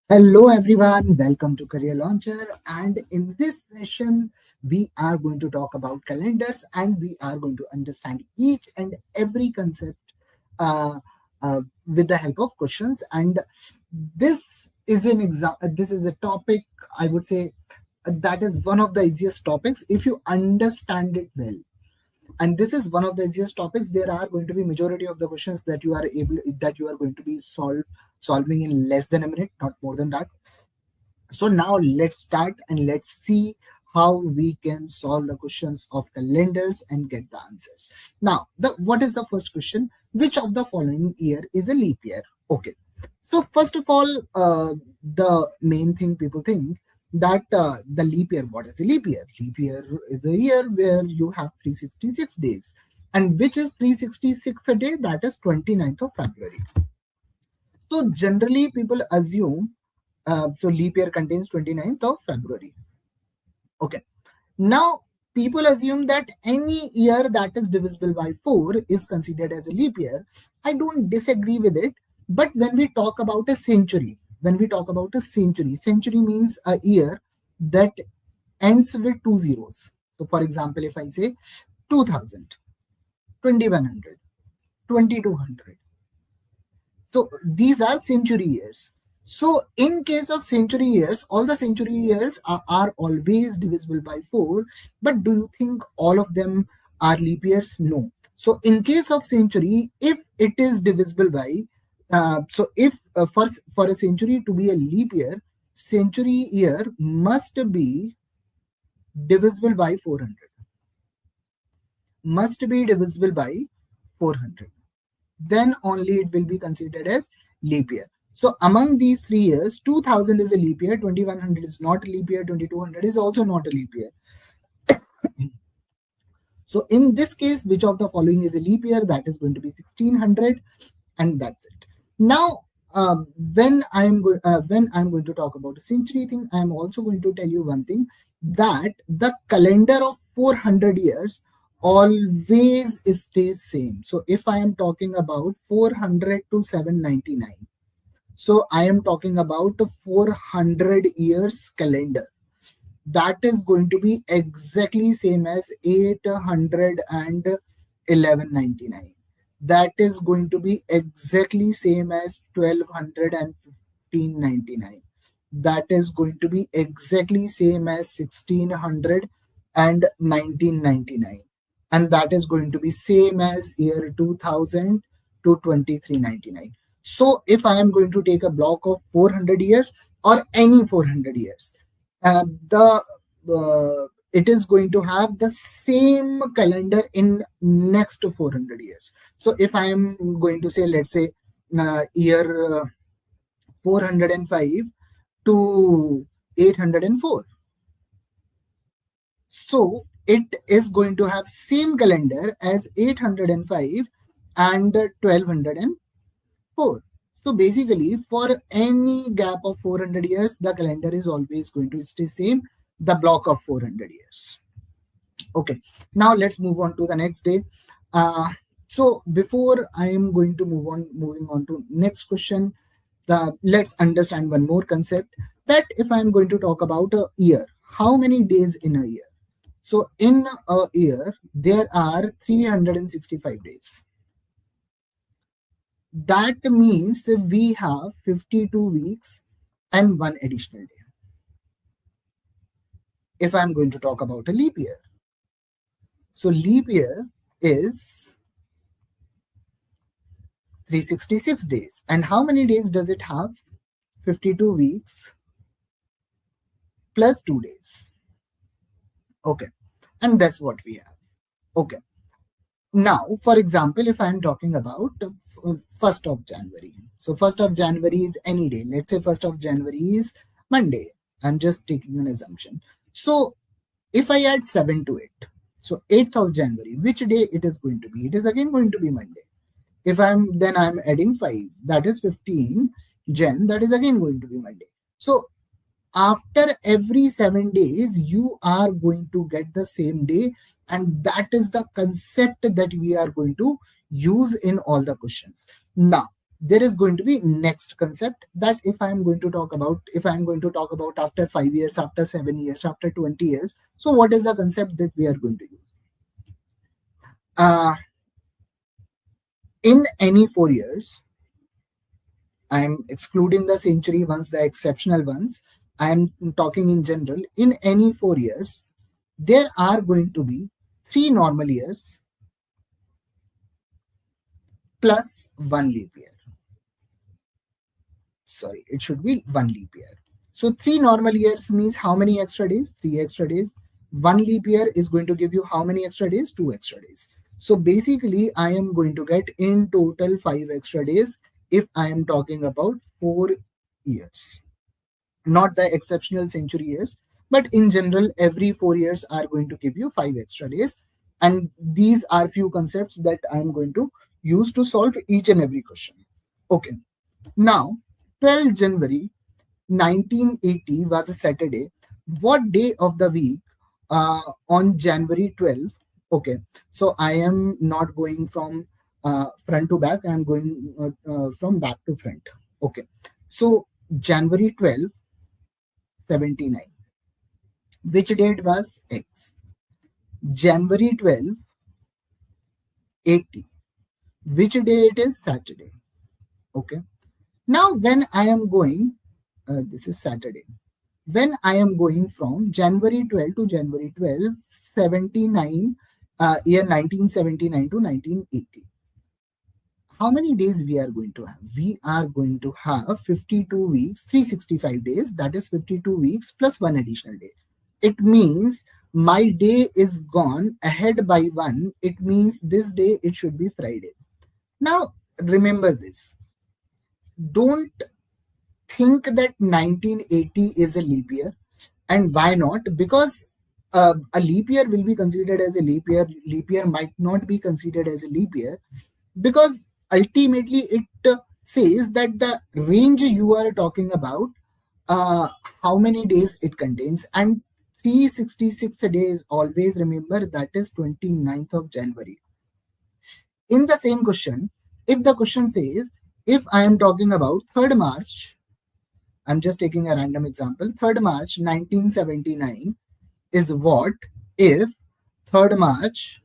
Hello everyone, welcome to Career Launcher, and in this session we are going to talk about calendars and we are going to understand each and every concept uh, with the help of questions. And this is a topic, I would say, that is one of the easiest topics if you understand it well. And this is one of the easiest topics. There are going to be majority of the questions that you are going to be solving in less than a minute, not more than that. So now let's start and let's see how we can solve the questions of calendars and get the answers. Now, what is the first question? Which of the following year is a leap year? Okay. So first of all, the main thing people think that the leap year, what is a leap year? Leap year is a year where you have 366 days. And which is 366th day? That is 29th of February. So generally people assume, so leap year contains 29th of February. Okay. Now, people assume that any year that is divisible by 4 is considered as a leap year. I don't disagree with it. But when we talk about a century, century means a year that ends with two zeros. So, for example, if I say 2000, 2100, 2200. So, these are century years. So, in case of century years, all the century years are always divisible by 4. But do you think all of them are leap years? No. So, in case of century, if it is divisible by for a century to be a leap year, century year must be divisible by 400. Must be divisible by 400. Then only it will be considered as leap year. So among these 3 years, 2000 is a leap year, 2100 is not a leap year, 2200 is also not a leap year. So in this case, which of the following is a leap year? That is going to be 1600, and that's it. Now, when I'm going to talk about a century thing, I'm also going to tell you one thing, that the calendar of 400 years always stays same. So if I am talking about 400 to 799, so I am talking about a 400 years calendar. That is going to be exactly same as 811.99. That is going to be exactly same as 1215.99. That is going to be exactly same as 1600 and 1999. And that is going to be same as year 2000 to 2399. So if I am going to take a block of 400 years or any 400 years, it is going to have the same calendar in next 400 years. So if I am going to say, let's say year 405 to 804, so it is going to have same calendar as 805 and 1204. So basically, for any gap of 400 years, the calendar is always going to stay same, the block of 400 years. Okay, now let's move on to the next day. So before I am going to moving on to next question, let's understand one more concept, that if I'm going to talk about a year, how many days in a year? So in a year, there are 365 days. That means we have 52 weeks and one additional day. If I'm going to talk about a leap year, so leap year is 366 days. And how many days does it have? 52 weeks plus 2 days. Okay, and that's what we have. Okay. Now, for example, if I'm talking about 1st of January. So 1st of January is any day. Let's say 1st of January is Monday. I'm just taking an assumption. So if I add 7 to it, so 8th of January, which day it is going to be? It is again going to be Monday. If I'm adding 5, that is 15 Jan, that is again going to be Monday. So after every 7 days, you are going to get the same day. And that is the concept that we are going to use in all the questions. Now, there is going to be next concept that if I'm going to talk about after 5 years, after 7 years, after 20 years. So what is the concept that we are going to use? In any 4 years, I'm excluding the century ones, the exceptional ones. I'm talking in general. In any 4 years, there are going to be 3 normal years plus 1 leap year. Sorry, it should be 1 leap year. So 3 normal years means how many extra days? 3 extra days. 1 leap year is going to give you how many extra days? 2 extra days. So basically, I am going to get in total 5 extra days if I am talking about 4 years. Not the exceptional century years, but in general, every 4 years are going to give you 5 extra days. And these are few concepts that I am going to use to solve each and every question. Okay. Now, 12 January 1980 was a Saturday. What day of the week on January 12th? Okay, so I am not going from front to back. I am going from back to front. Okay, so January 12th, 79. Which date was X? January 12th, 80. Which day it is? Saturday. Okay. Now, when I am going, this is Saturday. When I am going from January 12 to January 12, 79, year 1979 to 1980. How many days we are going to have? We are going to have 52 weeks, 365 days. That is 52 weeks plus 1 additional day. It means my day is gone ahead by 1. It means this day it should be Friday. Now, remember this. Don't think that 1980 is a leap year. And why not? Because a leap year will be considered as a leap year. Leap year might not be considered as a leap year, because ultimately it says that the range you are talking about, how many days it contains. And 366 days, always remember, that is 29th of January. In the same question, if the question says, if I am talking about 3rd March, I'm just taking a random example, 3rd March 1979 is what if 3rd March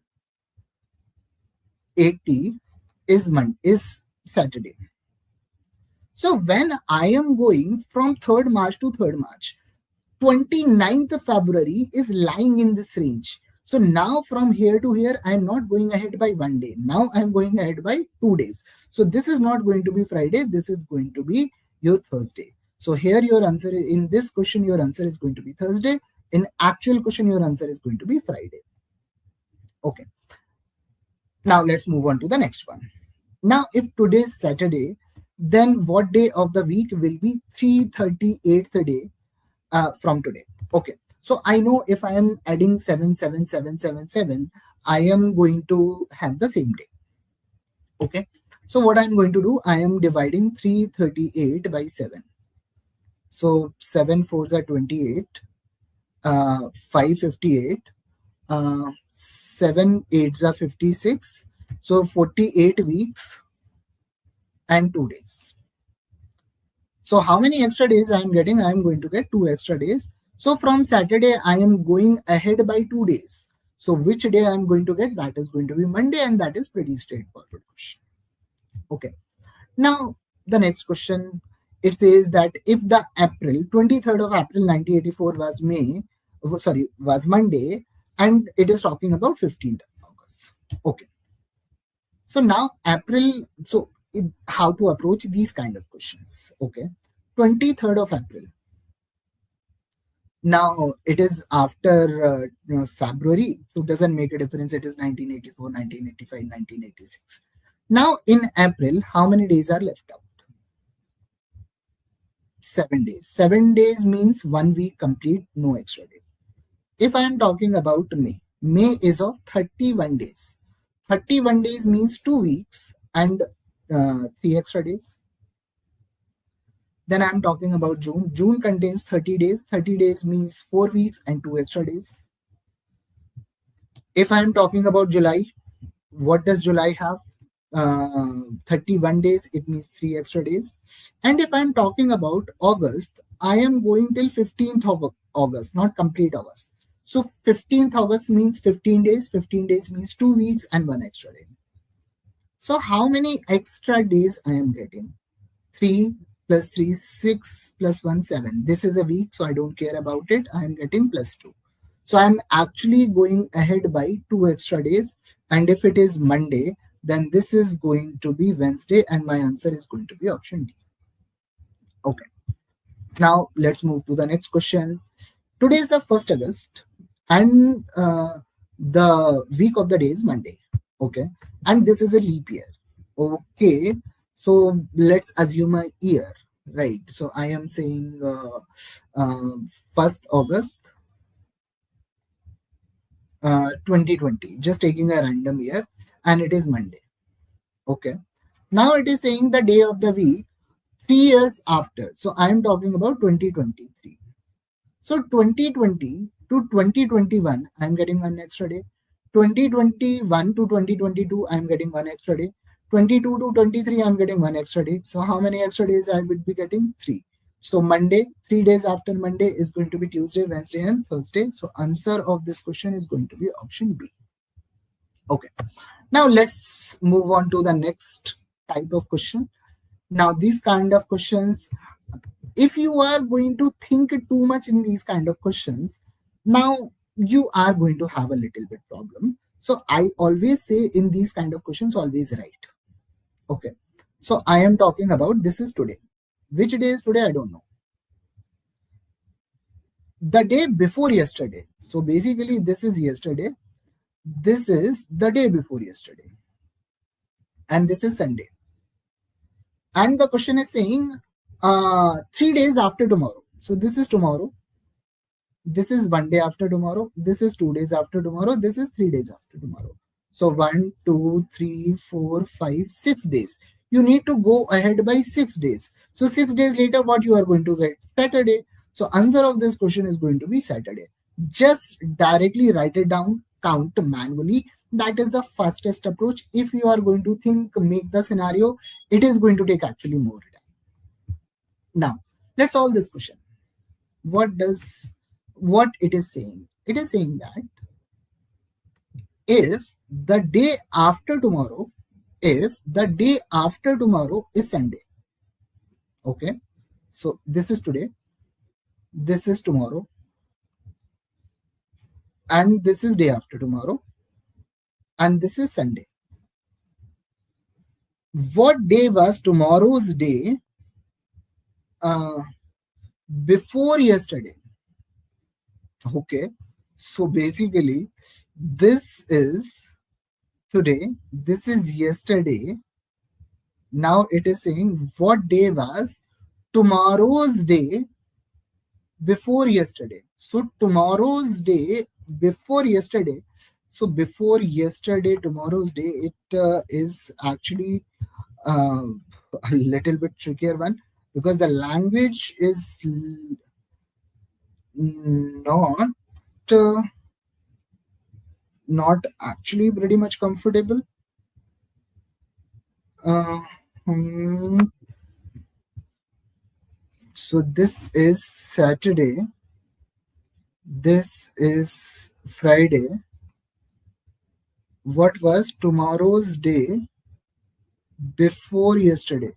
80 is Saturday. So when I am going from 3rd March to 3rd March, 29th February is lying in this range. So now from here to here, I am not going ahead by 1 day. Now I am going ahead by 2 days. So this is not going to be Friday. This is going to be your Thursday. So here your answer, in this question, your answer is going to be Thursday. In actual question, your answer is going to be Friday. Okay. Now let's move on to the next one. Now, if today is Saturday, then what day of the week will be 338th day from today? Okay. So I know if I am adding 77777, I am going to have the same day. Okay. So what I'm going to do, I am dividing 338 by 7. So 7 4s are 28, 558, 7 8s are 56. So 48 weeks and 2 days. So how many extra days I am getting? I am going to get 2 extra days. So from Saturday, I am going ahead by 2 days. So which day I am going to get? That is going to be Monday, and that is pretty straightforward question. Okay. Now, the next question, it says that if the 23rd of April 1984 was Monday, and it is talking about 15th of August. Okay. So now how to approach these kind of questions? Okay. 23rd of April. Now it is after February, so it doesn't make a difference. It is 1984, 1985, 1986. Now in April, how many days are left out? 7 days. 7 days means 1 week complete, no extra day. If I am talking about May is of 31 days. 31 days means 2 weeks and 3 extra days. Then I'm talking about June. June contains 30 days. 30 days means 4 weeks and 2 extra days. If I'm talking about July, what does July have? 31 days, it means 3 extra days. And if I'm talking about August, I am going till 15th of August, not complete August. So 15th August means 15 days, 15 days means 2 weeks and 1 extra day. So how many extra days I am getting? 3 plus 3, 6 plus 1, 7. This is a week, so I don't care about it. I am getting plus 2. So I'm actually going ahead by 2 extra days. And if it is Monday, then this is going to be Wednesday, and my answer is going to be option D. Okay. Now let's move to the next question. Today is the 1st August, and the week of the day is Monday. Okay. And this is a leap year. Okay. So let's assume a year, right? So I am saying 1st August 2020, just taking a random year, and it is Monday. Okay. Now it is saying the day of the week 3 years after. So I am talking about 2023. So 2020 to 2021, I am getting 1 extra day. 2021 to 2022, I am getting 1 extra day. 22 to 23, I am getting 1 extra day. So how many extra days I would be getting? 3. So Monday, 3 days after Monday is going to be Tuesday, Wednesday, and Thursday. So answer of this question is going to be option B. Okay. Now let's move on to the next type of question. Now these kind of questions, if you are going to think too much in these kind of questions, now you are going to have a little bit problem. So I always say in these kind of questions, always write. Okay. So I am talking about this is today. Which day is today? I don't know. The day before yesterday. So basically this is yesterday. This is the day before yesterday. And this is Sunday. And the question is saying 3 days after tomorrow. So this is tomorrow. This is 1 day after tomorrow. This is 2 days after tomorrow. This is 3 days after tomorrow. So 1, 2, 3, 4, 5, 6 days. You need to go ahead by 6 days. So 6 days later, what you are going to get? Saturday. So answer of this question is going to be Saturday. Just directly write it down, count manually. That is the fastest approach. If you are going to think, make the scenario, it is going to take actually more time. Now, let's solve this question. What it is saying? It is saying that if the day after tomorrow is Sunday, okay, so this is today, this is tomorrow, and this is day after tomorrow, and this is Sunday. What day was tomorrow's day before yesterday? Okay, so basically this is today, this is yesterday. Now it is saying what day was tomorrow's day before yesterday. So tomorrow's day before yesterday. So before yesterday, tomorrow's day, it is actually a little bit trickier one, because the language is not actually pretty much comfortable. So this is Saturday, this is Friday. What was tomorrow's day before yesterday?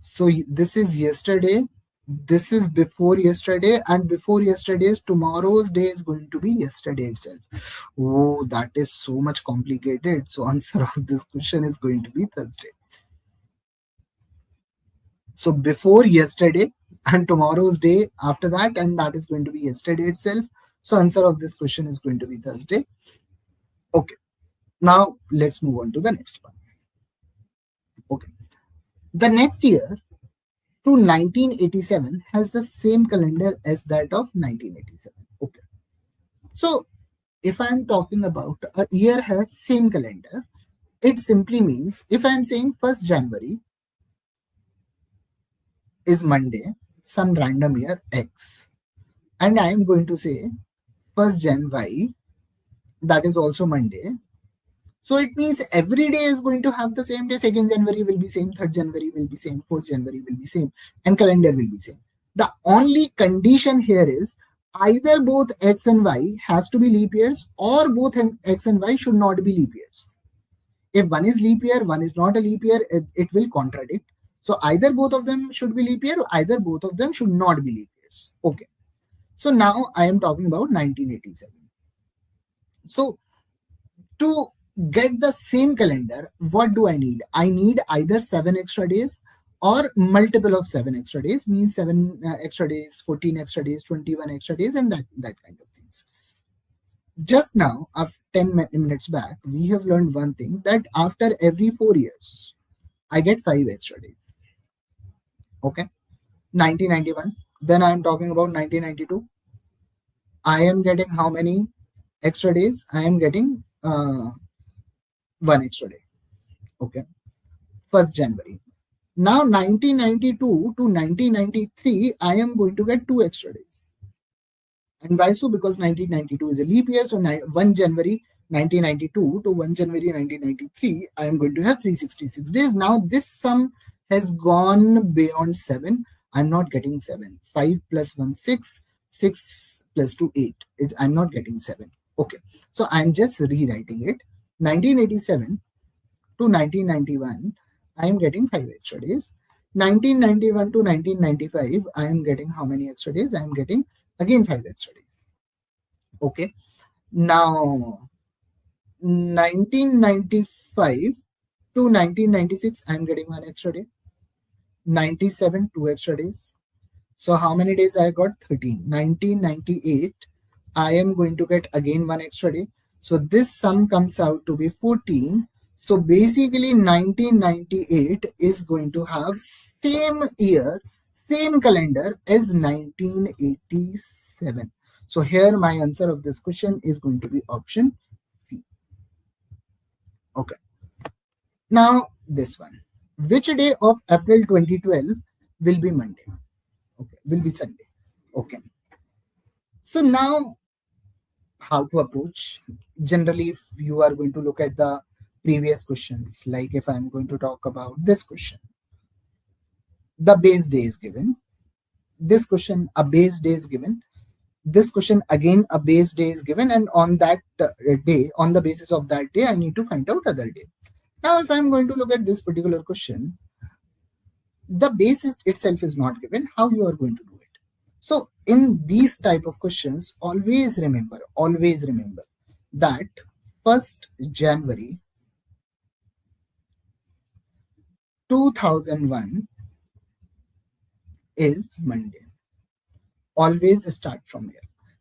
So this is yesterday, this is before yesterday, and before yesterday's tomorrow's day is going to be yesterday itself. Oh, that is so much complicated. So answer of this question is going to be Thursday. So before yesterday and tomorrow's day after that, and that is going to be yesterday itself. So answer of this question is going to be Thursday. Okay. Now let's move on to the next one. Okay. The next year to 1987 has the same calendar as that of 1987. Okay. So if I'm talking about a year has same calendar, it simply means if I'm saying 1st January is Monday, some random year X, and I am going to say 1st Jan Y, that is also Monday, So it means every day is going to have the same day. 2nd January will be same, 3rd January will be same, 4th January will be same, and calendar will be same. The only condition here is either both X and Y has to be leap years, or both X and Y should not be leap years. If one is leap year, one is not a leap year, it will contradict. So either both of them should be leap year, or either both of them should not be leap years. Okay. So now I am talking about 1987. So to get the same calendar, what do I need? I need either 7 extra days or multiple of 7 extra days, means 7 extra days, 14 extra days, 21 extra days, and that kind of things. Just now, after 10 minutes back, we have learned one thing, that after every 4 years, I get 5 extra days. Okay. 1991. Then I am talking about 1992. I am getting how many extra days? I am getting 1 extra day. Okay. 1st January. Now 1992 to 1993, I am going to get 2 extra days. And why so? Because 1992 is a leap year. So 1 January 1992 to 1 January 1993, I am going to have 366 days. Now this sum has gone beyond 7. I'm not getting 7. 5 plus 1, 6. 6 plus 2, 8. I'm not getting 7. Okay. So I'm just rewriting it. 1987 to 1991, I am getting 5 extra days. 1991 to 1995, I am getting how many extra days? I am getting again 5 extra days. Okay. Now, 1995 to 1996, I am getting 1 extra day. 97, 2 extra days. So how many days I got? 13. 1998, I am going to get again 1 extra day. So this sum comes out to be 14. So basically 1998 is going to have same year, same calendar as 1987. So here my answer of this question is going to be option C. Okay. Now this one. Which day of April 2012 will be Monday? Okay, will be Sunday. Okay. So now how to approach? Generally, if you are going to look at the previous questions, like if I'm going to talk about this question, the base day is given. This question, a base day is given. This question, again, a base day is given. And on that day, on the basis of that day, I need to find out other day. Now, if I'm going to look at this particular question, the base itself is not given. How you are going to do it? So in these type of questions, always remember that 1st January 2001 is Monday. Always start from here.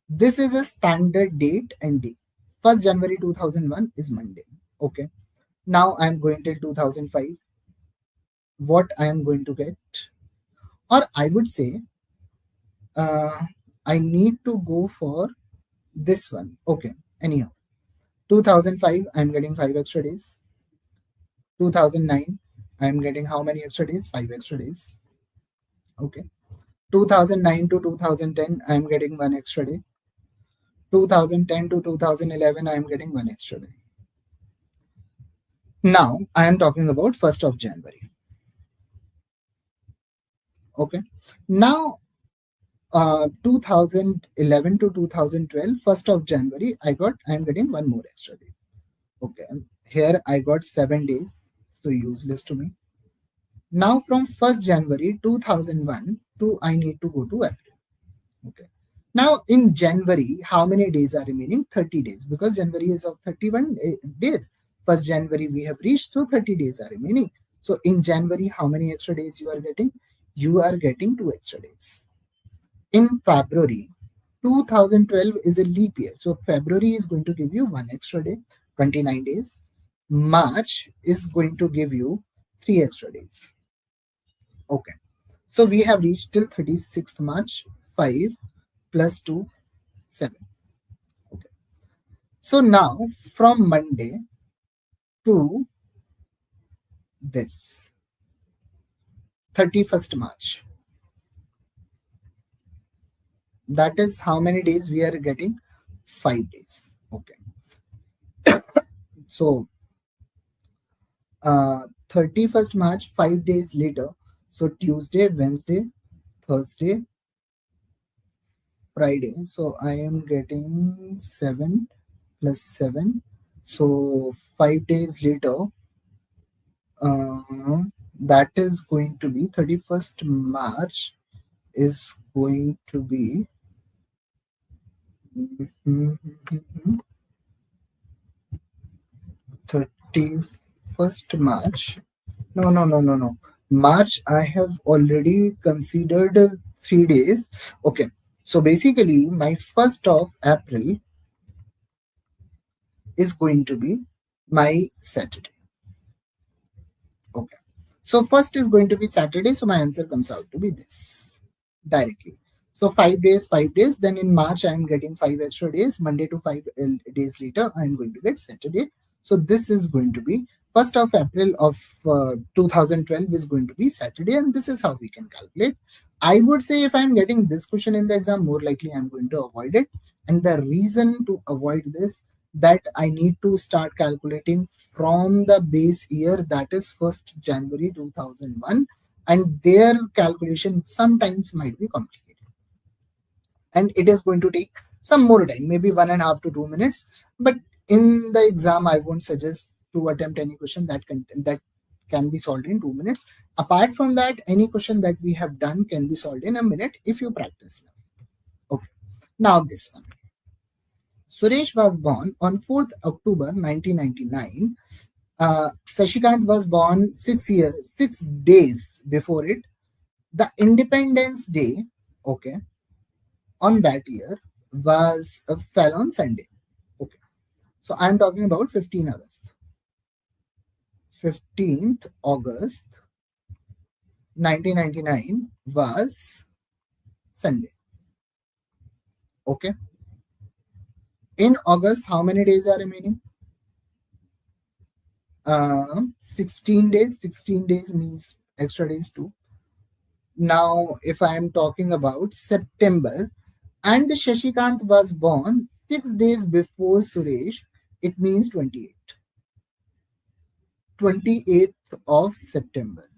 This is a standard date and day. 1st January 2001 is Monday. Okay. Now I am going till 2005. What I am going to get? Or I would say, I need to go for this one. Okay. Anyhow, 2005, I'm getting 5 extra days. 2009, I'm getting how many extra days? 5 extra days. Okay. 2009 to 2010, I'm getting 1 extra day. 2010 to 2011, I'm getting 1 extra day. Now, I am talking about 1st of January. Okay. Now, 2011 to 2012, 1st of January, I'm getting 1 more extra day. Okay. Here I got 7 days. So useless to me. Now from 1st January 2001 to I need to go to April. Okay. Now in January, how many days are remaining? 30 days, because January is of 31 days. 1st January we have reached, so 30 days are remaining. So in January, how many extra days you are getting? You are getting 2 extra days. In February, 2012 is a leap year. So February is going to give you 1 extra day, 29 days. March is going to give you 3 extra days. Okay. So we have reached till 36th March, 5 plus 2, 7. Okay. So now from Monday to this 31st March, that is how many days we are getting? 5 days. Okay. So 31st March, 5 days later. So Tuesday, Wednesday, Thursday, Friday. So I am getting 7 plus 7. So 5 days later, uh, that is going to be 31st March is going to be 31st March. No, no, no, no, no. March, I have already considered 3 days. Okay. So basically, my 1st of April is going to be my Saturday. Okay. So first is going to be Saturday. So my answer comes out to be this directly. So 5 days, 5 days. Then in March, I'm getting 5 extra days. Monday to 5 days later, I'm going to get Saturday. So this is going to be 1st of April of 2012 is going to be Saturday. And this is how we can calculate. I would say if I'm getting this question in the exam, more likely I'm going to avoid it. And the reason to avoid this, that I need to start calculating from the base year, that is 1st January 2001, and their calculation sometimes might be complicated and it is going to take some more time, maybe 1.5 to 2 minutes. But in the exam, I won't suggest to attempt any question that can be solved in 2 minutes. Apart from that, any question that we have done can be solved in a minute if you practice. Okay, now this one. Suresh was born on 4th October 1999. Sashikant was born 6 days before it. The Independence Day, okay, on that year was fell on Sunday. Okay, so I'm talking about 15th August. 15th August 1999 was Sunday. Okay. In August, how many days are remaining? 16 days. 16 days means extra days too. Now, if I am talking about September, and Shashikant was born 6 days before Suresh, it means 28th of September.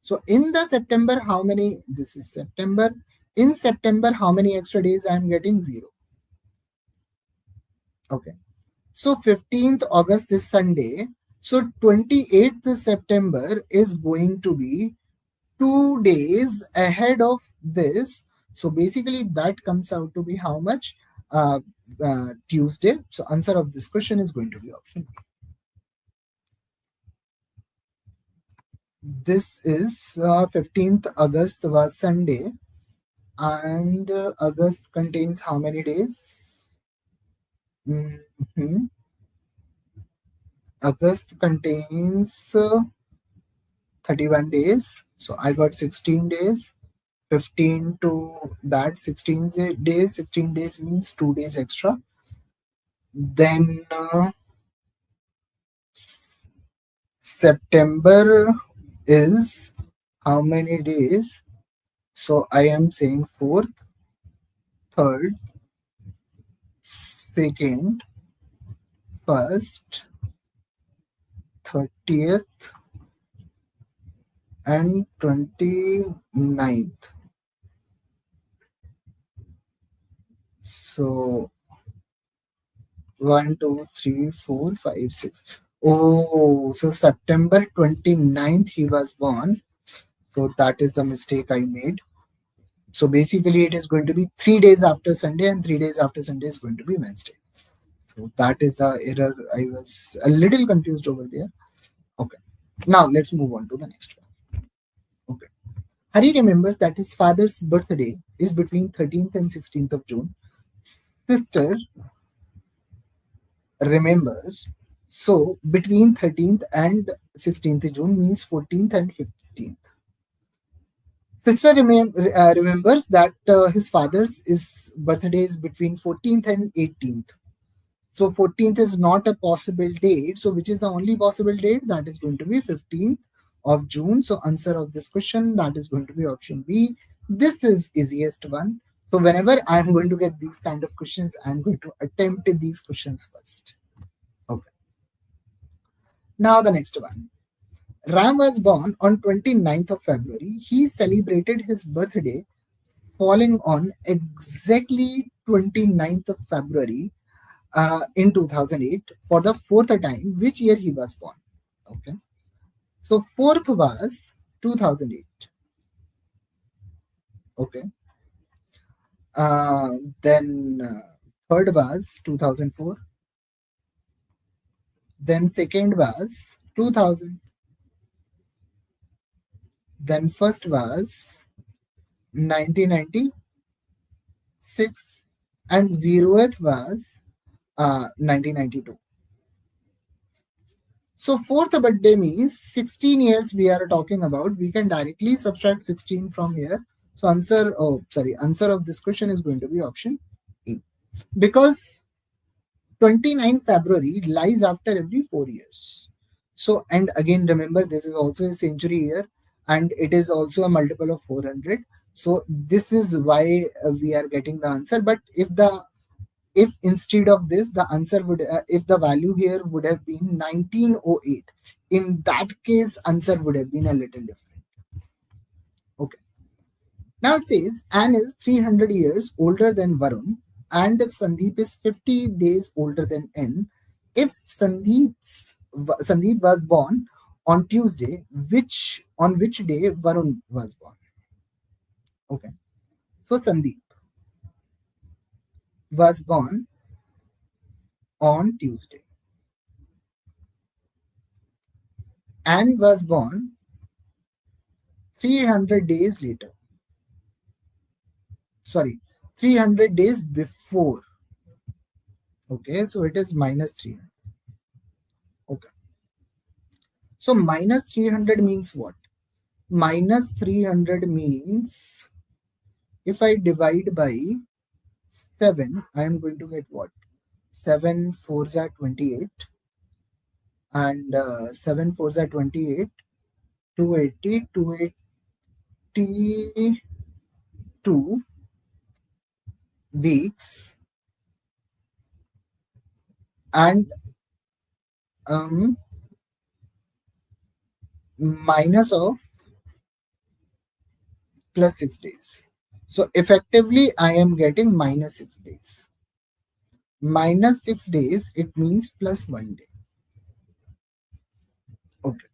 So in the September, how many? This is September. In September, how many extra days I am getting? 0. Okay. So 15th August is Sunday. So 28th September is going to be 2 days ahead of this. So basically that comes out to be how much? Tuesday. So answer of this question is going to be option B. This is 15th August was Sunday, and August contains how many days? Mhm. August contains 31 days. So I got 16 days. 15 to that 16 days. 16 days means 2 days extra. Then September is how many days? So I am saying 4th, 3rd, 2nd, 1st, 30th, and 29th. So 1, 2, 3, 4, 5, 6. Oh, so September 29th he was born. So that is the mistake I made. So basically it is going to be 3 days after Sunday, and 3 days after Sunday is going to be Wednesday. So that is the error. I was a little confused over there. Okay. Now let's move on to the next one. Okay. Hari remembers that his father's birthday is between 13th and 16th of June. Sister remembers. So between 13th and 16th June means 14th and 15th. Sister remembers that his father's birthday is between 14th and 18th. So 14th is not a possible date. So which is the only possible date? That is going to be 15th of June. So answer of this question, that is going to be option B. This is easiest one. So whenever I'm going to get these kind of questions, I'm going to attempt these questions first. Okay. Now the next one. Ram was born on 29th of February. He celebrated his birthday falling on exactly 29th of February in 2008 for the fourth time, which year he was born. Okay. So fourth was 2008. Okay. Uh, then third was 2004. Then second was 2000. Then first was 1996. And zeroth was 1992. So fourth birthday means 16 years we are talking about. We can directly subtract 16 from here. So answer of this question is going to be option A. Because 29 February lies after every 4 years. So, and again, remember, this is also a century year and it is also a multiple of 400. So this is why we are getting the answer. But if instead of this, the answer would, if the value here would have been 1908, in that case, answer would have been a little different. Okay. Now it says, Anne is 300 years older than Varun and Sandeep is 50 days older than N. If Sandeep was born on Tuesday, on which day Varun was born? Okay. So Sandeep was born on Tuesday. Anne was born 300 days later. Sorry, 300 days before. Okay, so it is minus 300. Okay. So minus 300 means what? Minus 300 means if I divide by 7, I am going to get what? 7 4s are 28 and 7 4s are 28, 280, 282 weeks and minus of plus 6 days. So effectively, I am getting minus 6 days. Minus 6 days, it means plus 1 day. Okay.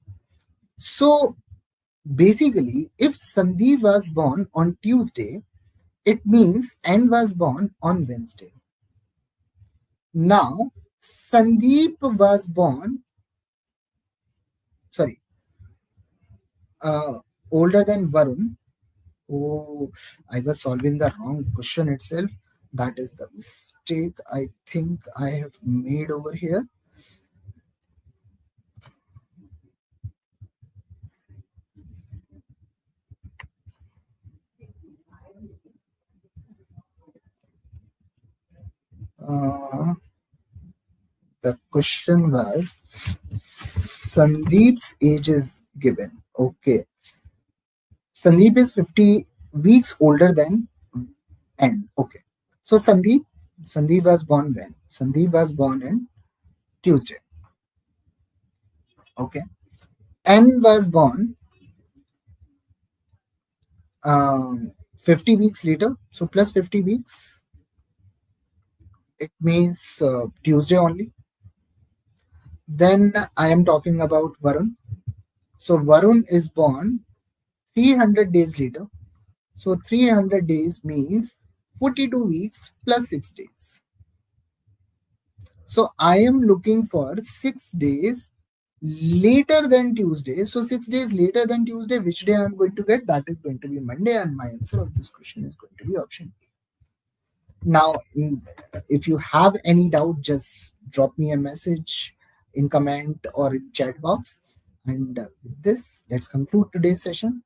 So basically, if Sandeep was born on Tuesday, it means N was born on Wednesday. Now, Sandeep was born, older than Varun. Oh, I was solving the wrong question itself. That is the mistake I think I have made over here. The question was Sandeep's age is given. Okay. Sandeep is 50 weeks older than N. Okay. So Sandeep was born when? Sandeep was born in Tuesday. Okay. N was born 50 weeks later. So plus 50 weeks. It means Tuesday only. Then I am talking about Varun. So Varun is born 300 days later. So 300 days means 42 weeks plus 6 days. So I am looking for 6 days later than Tuesday. So 6 days later than Tuesday, which day I am going to get? That is going to be Monday, and my answer of this question is going to be option A. Now, if you have any doubt, just drop me a message in comment or in chat box. And with this, let's conclude today's session.